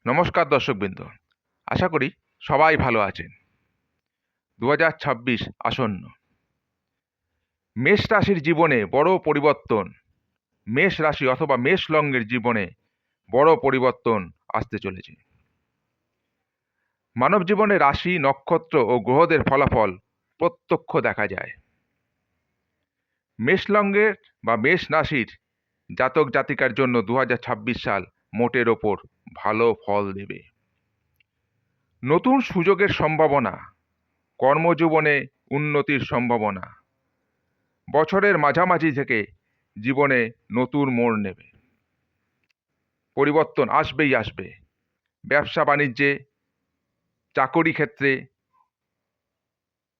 নমস্কার দর্শকবৃন্দ, আশা করি সবাই ভালো আছেন। 2026 আসন্ন। মেষ রাশির জীবনে বড় পরিবর্তন, মেষ রাশি অথবা মেষ লগ্নের জীবনে বড় পরিবর্তন আসতে চলেছে। মানব জীবনে রাশি, নক্ষত্র ও গ্রহদের ফলাফল প্রত্যক্ষ দেখা যায়। মেষ লগ্নের বা মেষ রাশির জাতক জাতিকার জন্য 2026 সাল মোটের ওপর ভালো ফল দেবে। নতুন সুযোগের সম্ভাবনা, কর্মজীবনে উন্নতির সম্ভাবনা, বছরের মাঝামাঝি থেকে জীবনে নতুন মোড় নেবে। পরিবর্তন আসবেই আসবে। ব্যবসা বাণিজ্যে, চাকরি ক্ষেত্রে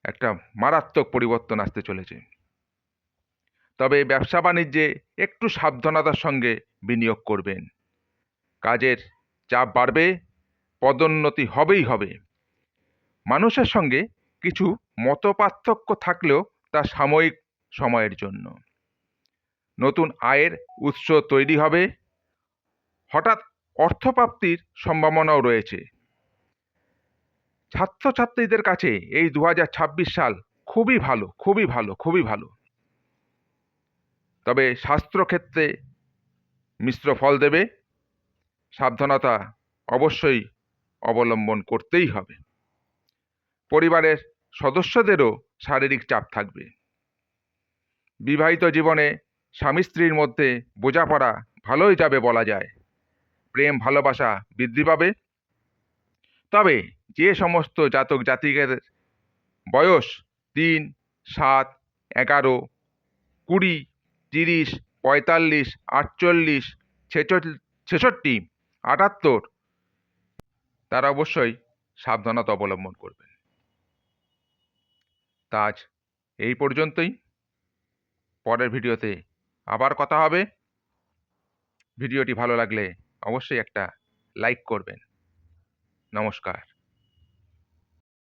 একটা মারাত্মক পরিবর্তন আসতে চলেছে। তবে ব্যবসা বাণিজ্যে একটু সাবধানতার সঙ্গে বিনিয়োগ করবেন। কাজের চাপ বাড়বে, পদোন্নতি হবেই হবে। মানুষের সঙ্গে কিছু মতপার্থক্য থাকলেও তা সাময়িক সময়ের জন্য। নতুন আয়ের উৎস তৈরি হবে। হঠাৎ অর্থপ্রাপ্তির সম্ভাবনাও রয়েছে। ছাত্রছাত্রীদের কাছে এই 2026 সাল খুবই ভালো, খুবই ভালো, খুবই ভালো। তবে স্বাস্থ্যক্ষেত্রে মিশ্র ফল দেবে। সাবধানতা অবশ্যই অবলম্বন করতেই হবে। পরিবারের সদস্যদেরও শারীরিক চাপ থাকবে। বিবাহিত জীবনে স্বামী স্ত্রীর মধ্যে বোঝাপড়া ভালোই যাবে বলা যায়। প্রেম ভালোবাসা বৃদ্ধি পাবে। তবে যে সমস্ত জাতক জাতিকের বয়স 3, 7, 11, 20, 30, 45, 48, 66, 78, তারা অবশ্যই সাবধানতা অবলম্বন করবেন। তা আজ এই পর্যন্তই। পরের ভিডিওতে আবার কথা হবে। ভিডিওটি ভালো লাগলে অবশ্যই একটা লাইক করবেন। নমস্কার।